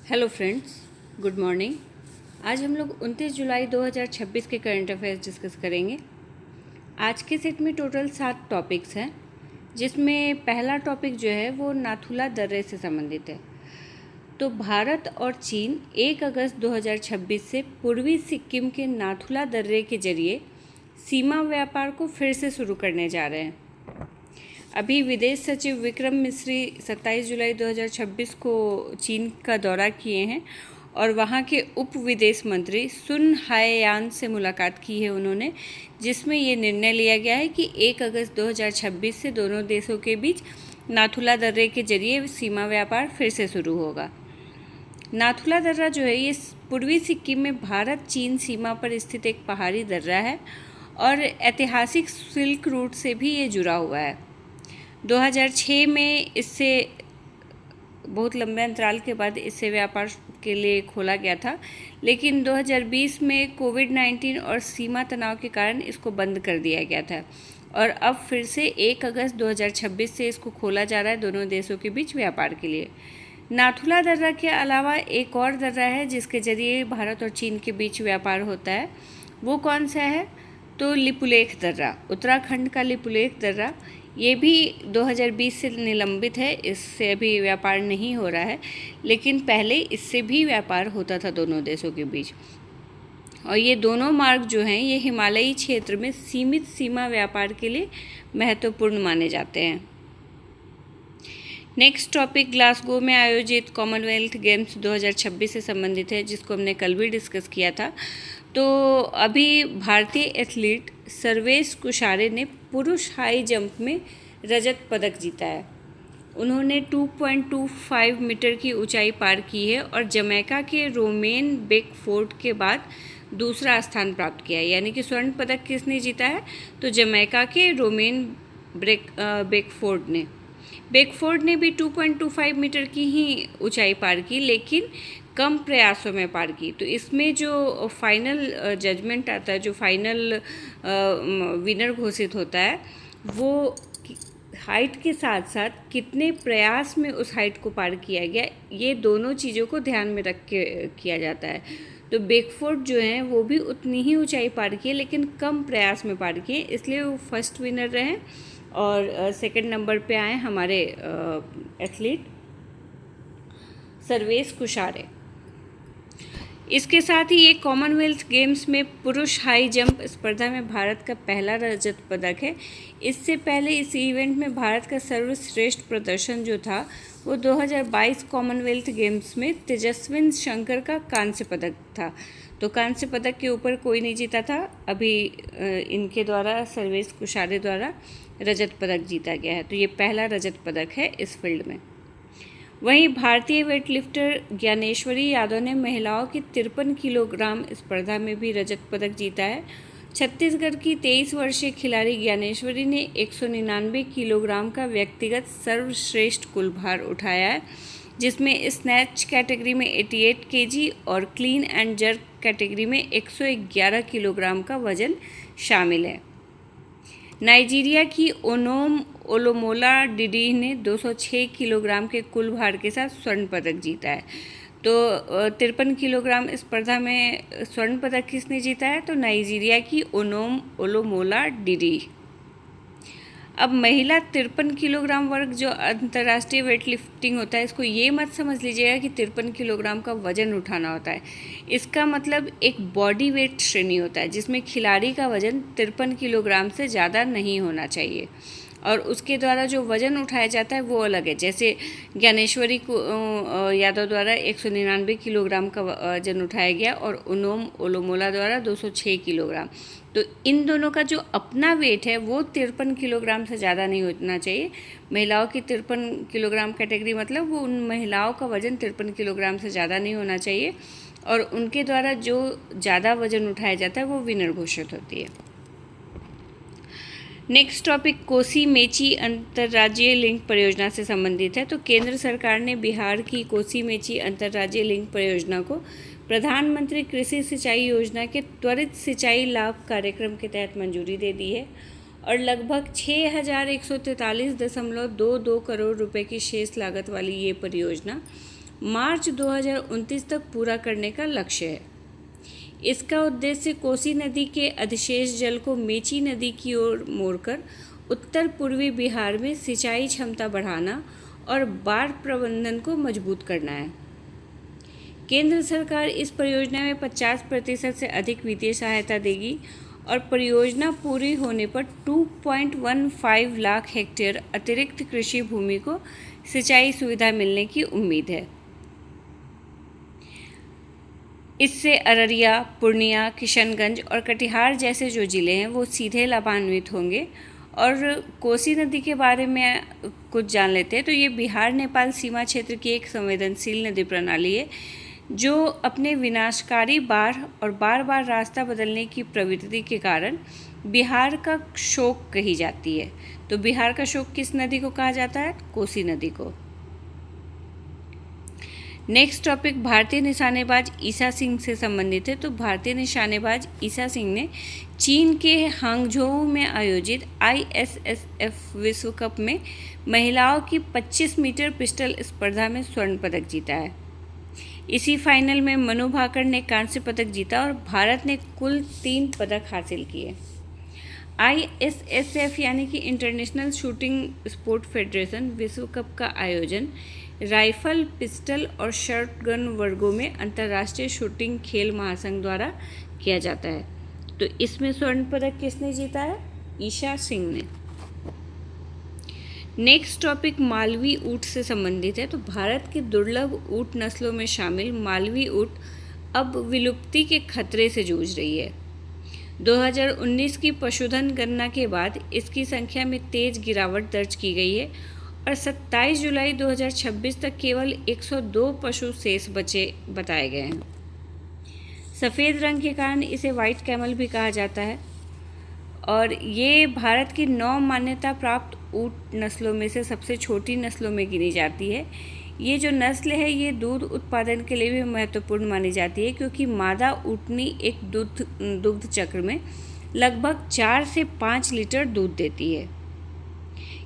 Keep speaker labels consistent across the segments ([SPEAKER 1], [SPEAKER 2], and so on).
[SPEAKER 1] Hello friends, good morning. आज हम लोग 29 जुलाई 2026 के करंट अफेयर्स डिस्कस करेंगे। आज के सेट में टोटल 7 टॉपिक्स हैं, जिसमें पहला टॉपिक जो है वो नाथुला दर्रे से संबंधित है। तो भारत और चीन 1 अगस्त 2026 से पूर्वी सिक्किम के नाथुला दर्रे के जरिए सीमा व्यापार को फिर से शुरू करने जा रहे हैं। अभी विदेश सचिव विक्रम मिस्री 27 जुलाई 2026 को चीन का दौरा किए हैं और वहाँ के उप विदेश मंत्री सुन हाययान से मुलाकात की है उन्होंने, जिसमें ये निर्णय लिया गया है कि 1 अगस्त 2026 से दोनों देशों के बीच नाथुला दर्रे के जरिए सीमा व्यापार फिर से शुरू होगा। नाथुला दर्रा जो है ये पूर्वी सिक्किम में भारत चीन सीमा पर स्थित एक पहाड़ी दर्रा है और ऐतिहासिक सिल्क रूट से भी ये जुड़ा हुआ है। 2006 में इससे बहुत लंबे अंतराल के बाद इससे व्यापार के लिए खोला गया था, लेकिन 2020 में कोविड-19 और सीमा तनाव के कारण इसको बंद कर दिया गया था और अब फिर से 1 अगस्त 2026 से इसको खोला जा रहा है दोनों देशों के बीच व्यापार के लिए। नाथुला दर्रा के अलावा एक और दर्रा है जिसके जरिए भारत और चीन के बीच व्यापार होता है। वो कौन सा है? तो लिपुलेख दर्रा, उत्तराखंड का लिपुलेख दर्रा। ये भी 2020 से निलंबित है, इससे अभी व्यापार नहीं हो रहा है, लेकिन पहले इससे भी व्यापार होता था दोनों देशों के बीच। और ये दोनों मार्ग जो हैं ये हिमालयी क्षेत्र में सीमित सीमा व्यापार के लिए महत्वपूर्ण माने जाते हैं। नेक्स्ट टॉपिक ग्लासगो में आयोजित कॉमनवेल्थ गेम्स 2026 से संबंधित है, जिसको हमने कल भी डिस्कस किया था। तो अभी भारतीय एथलीट सर्वेश कुशारे ने पुरुष हाई जंप में रजत पदक जीता है। उन्होंने 2.25 मीटर की ऊंचाई पार की है और जमैका के रोमेन बेकफोर्ड के बाद दूसरा स्थान प्राप्त किया है। यानी कि स्वर्ण पदक किसने जीता है? तो जमैका के रोमेन बेकफोर्ड ने भी 2.25 मीटर की ही ऊंचाई पार की, लेकिन कम प्रयासों में पार की। तो इसमें जो फाइनल जजमेंट आता है, जो फाइनल विनर घोषित होता है, वो हाइट के साथ साथ कितने प्रयास में उस हाइट को पार किया गया, ये दोनों चीज़ों को ध्यान में रख के किया जाता है। तो बेकफोर्ड जो हैं वो भी उतनी ही ऊंचाई पार की है, लेकिन कम प्रयास में पार किए, इसलिए वो फर्स्ट विनर रहे और सेकंड नंबर पे आए हमारे एथलीट सर्वेश कुशारे। इसके साथ ही ये कॉमनवेल्थ गेम्स में पुरुष हाई जंप स्पर्धा में भारत का पहला रजत पदक है। इससे पहले इस इवेंट में भारत का सर्वश्रेष्ठ प्रदर्शन जो था वो 2022 कॉमनवेल्थ गेम्स में तेजस्विन शंकर का कांस्य पदक था। तो कांस्य पदक के ऊपर कोई नहीं जीता था। अभी इनके द्वारा सर्वेश कुशारे द्वारा रजत पदक जीता गया है, तो ये पहला रजत पदक है इस फील्ड में। वहीं भारतीय वेटलिफ्टर ज्ञानेश्वरी यादव ने महिलाओं की 53 किलोग्राम स्पर्धा में भी रजत पदक जीता है। छत्तीसगढ़ की 23 वर्षीय खिलाड़ी ज्ञानेश्वरी ने 199 किलोग्राम का व्यक्तिगत सर्वश्रेष्ठ कुल भार उठाया है, जिसमें स्नैच कैटेगरी में 88 केजी और क्लीन एंड जर्क कैटेगरी में 111 किलोग्राम का वजन शामिल है। नाइजीरिया की ओनोम ओलोमोला डिडी ने 206 किलोग्राम के कुल भार के साथ स्वर्ण पदक जीता है। तो 53 किलोग्राम स्पर्धा में स्वर्ण पदक किसने जीता है? तो नाइजीरिया की ओनोम ओलोमोला डिडी। अब महिला 53 किलोग्राम वर्ग जो अंतर्राष्ट्रीय वेट लिफ्टिंग होता है, इसको ये मत समझ लीजिएगा कि 53 किलोग्राम का वजन उठाना होता है। इसका मतलब एक बॉडी वेट श्रेणी होता है जिसमें खिलाड़ी का वजन 53 किलोग्राम से ज़्यादा नहीं होना चाहिए और उसके द्वारा जो वज़न उठाया जाता है वो अलग है। जैसे ज्ञानेश्वरी को यादव द्वारा 199 किलोग्राम का वजन उठाया गया और ओनोम ओलोमोला द्वारा 206 किलोग्राम। तो इन दोनों का जो अपना वेट है वो 53 किलोग्राम से ज़्यादा नहीं होना चाहिए। महिलाओं की 53 किलोग्राम कैटेगरी मतलब वो उन महिलाओं का वज़न 53 किलोग्राम से ज़्यादा नहीं होना चाहिए और उनके द्वारा जो ज़्यादा वज़न उठाया जाता है वो विनर घोषित होती है। नेक्स्ट टॉपिक कोसी मेची अंतर्राज्यीय लिंक परियोजना से संबंधित है। तो केंद्र सरकार ने बिहार की कोसी मेची अंतर्राज्यीय लिंक परियोजना को प्रधानमंत्री कृषि सिंचाई योजना के त्वरित सिंचाई लाभ कार्यक्रम के तहत मंजूरी दे दी है और लगभग 6143.22 करोड़ रुपए की शेष लागत वाली ये परियोजना मार्च 2029 तक पूरा करने का लक्ष्य है। इसका उद्देश्य कोसी नदी के अधिशेष जल को मेची नदी की ओर मोड़कर उत्तर पूर्वी बिहार में सिंचाई क्षमता बढ़ाना और बाढ़ प्रबंधन को मजबूत करना है। केंद्र सरकार इस परियोजना में 50% से अधिक वित्तीय सहायता देगी और परियोजना पूरी होने पर 2.15 लाख हेक्टेयर अतिरिक्त कृषि भूमि को सिंचाई सुविधा मिलने की उम्मीद है। इससे अररिया, पूर्णिया, किशनगंज और कटिहार जैसे जो ज़िले हैं वो सीधे लाभान्वित होंगे। और कोसी नदी के बारे में कुछ जान लेते हैं। तो ये बिहार नेपाल सीमा क्षेत्र की एक संवेदनशील नदी प्रणाली है जो अपने विनाशकारी बाढ़ और बार बार रास्ता बदलने की प्रवृत्ति के कारण बिहार का शोक कही जाती है। तो बिहार का शोक किस नदी को कहा जाता है? कोसी नदी को। नेक्स्ट टॉपिक भारतीय निशानेबाज ईशा सिंह से संबंधित है। तो भारतीय निशानेबाज ईशा सिंह ने चीन के हांगझोउ में आयोजित ISSF विश्व कप में महिलाओं की 25 मीटर पिस्टल स्पर्धा में स्वर्ण पदक जीता है। इसी फाइनल में मनु भाकर ने कांस्य पदक जीता और भारत ने कुल 3 पदक हासिल किए। ISSF यानी कि इंटरनेशनल शूटिंग स्पोर्ट फेडरेशन विश्व कप का आयोजन राइफल, पिस्टल और शॉटगन वर्गों में अंतर्राष्ट्रीय शूटिंग खेल महासंघ द्वारा किया जाता है। तो इसमें स्वर्ण पदक किसने जीता है? ईशा सिंह ने। नेक्स्ट टॉपिक मालवी ऊँट से संबंधित है। तो भारत की दुर्लभ ऊँट नस्लों में शामिल मालवी ऊँट अब विलुप्ति के खतरे से जूझ रही है। 2019 की पशुधन गणना के बाद इसकी संख्या में तेज गिरावट दर्ज की गई है और 27 जुलाई 2026 तक केवल 102 पशु शेष बचे बताए गए हैं। सफ़ेद रंग के कारण इसे वाइट कैमल भी कहा जाता है और ये भारत की 9 मान्यता प्राप्त ऊँट नस्लों में से सबसे छोटी नस्लों में गिनी जाती है। ये जो नस्ल है ये दूध उत्पादन के लिए भी महत्वपूर्ण मानी जाती है क्योंकि मादा ऊँटनी एक दुग्ध चक्र में लगभग 4 से 5 लीटर दूध देती है।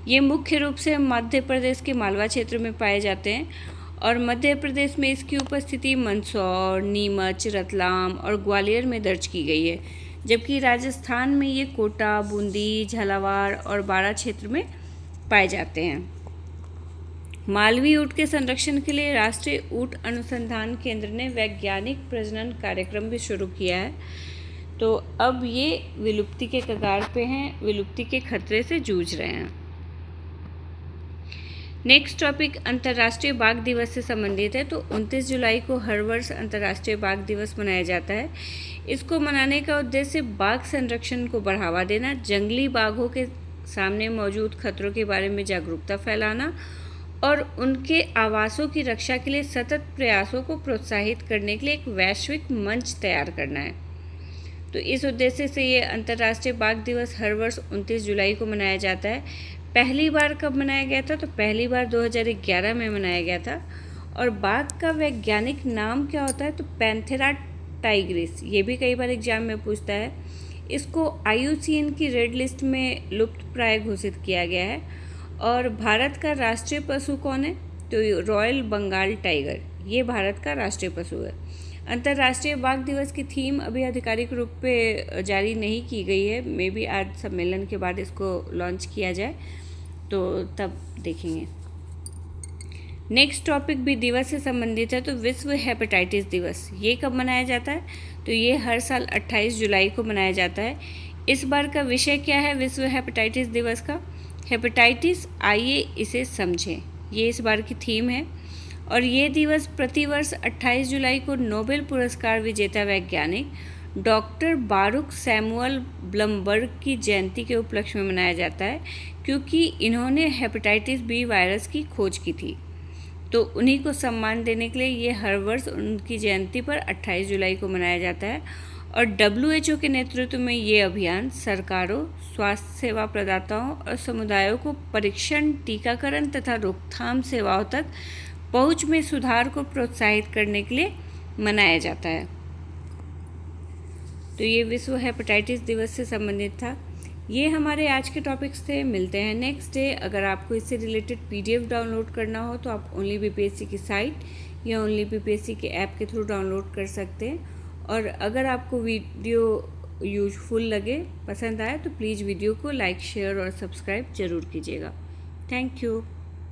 [SPEAKER 1] ये मुख्य रूप से मध्य प्रदेश के मालवा क्षेत्र में पाए जाते हैं और मध्य प्रदेश में इसकी उपस्थिति मंदसौर, नीमच, रतलाम और ग्वालियर में दर्ज की गई है, जबकि राजस्थान में ये कोटा, बूंदी, झालावाड़ और बाड़ा क्षेत्र में पाए जाते हैं। मालवी ऊँट के संरक्षण के लिए राष्ट्रीय ऊँट अनुसंधान केंद्र ने वैज्ञानिक प्रजनन कार्यक्रम भी शुरू किया है। तो अब ये विलुप्ति के कगार पे हैं, विलुप्ति के खतरे से जूझ रहे हैं। नेक्स्ट टॉपिक अंतर्राष्ट्रीय बाघ दिवस से संबंधित है। तो 29 जुलाई को हर वर्ष अंतर्राष्ट्रीय बाघ दिवस मनाया जाता है। इसको मनाने का उद्देश्य बाघ संरक्षण को बढ़ावा देना, जंगली बाघों के सामने मौजूद खतरों के बारे में जागरूकता फैलाना और उनके आवासों की रक्षा के लिए सतत प्रयासों को प्रोत्साहित करने के लिए एक वैश्विक मंच तैयार करना है। तो इस उद्देश्य से ये अंतर्राष्ट्रीय बाघ दिवस हर वर्ष 29 जुलाई को मनाया जाता है। पहली बार कब मनाया गया था? तो पहली बार 2011 में मनाया गया था। और बाघ का वैज्ञानिक नाम क्या होता है? तो पैंथेरा टाइग्रिस। ये भी कई बार एग्जाम में पूछता है। इसको IUCN की रेड लिस्ट में लुप्त प्राय घोषित किया गया है। और भारत का राष्ट्रीय पशु कौन है? तो रॉयल बंगाल टाइगर, ये भारत का राष्ट्रीय पशु है। अंतर्राष्ट्रीय बाघ दिवस की थीम अभी आधिकारिक रूप पे जारी नहीं की गई है। मे बी आज सम्मेलन के बाद इसको लॉन्च किया जाए तो तब देखेंगे। नेक्स्ट टॉपिक भी दिवस से संबंधित है। तो विश्व हेपेटाइटिस दिवस ये कब मनाया जाता है? तो ये हर साल 28 जुलाई को मनाया जाता है। इस बार का विषय क्या है विश्व हेपेटाइटिस दिवस का? हेपेटाइटिस, आइए इसे समझें, ये इस बार की थीम है। और ये दिवस प्रतिवर्ष 28 जुलाई को नोबेल पुरस्कार विजेता वैज्ञानिक डॉक्टर बारुक सैमुअल ब्लमबर्ग की जयंती के उपलक्ष्य में मनाया जाता है क्योंकि इन्होंने हेपेटाइटिस बी वायरस की खोज की थी। तो उन्हीं को सम्मान देने के लिए ये हर वर्ष उनकी जयंती पर 28 जुलाई को मनाया जाता है। और WHO के नेतृत्व में ये अभियान सरकारों, स्वास्थ्य सेवा प्रदाताओं और समुदायों को परीक्षण, टीकाकरण तथा रोकथाम सेवाओं तक पहुंच में सुधार को प्रोत्साहित करने के लिए मनाया जाता है। तो ये विश्व हेपेटाइटिस दिवस से संबंधित था। ये हमारे आज के टॉपिक्स थे। मिलते हैं नेक्स्ट डे। अगर आपको इससे रिलेटेड PDF डाउनलोड करना हो तो आप ओनली BPSC की साइट या ओनली पीपीएससी के ऐप के थ्रू डाउनलोड कर सकते हैं। और अगर आपको वीडियो यूजफुल लगे, पसंद आए, तो प्लीज़ वीडियो को लाइक, शेयर और सब्सक्राइब ज़रूर कीजिएगा। Thank you.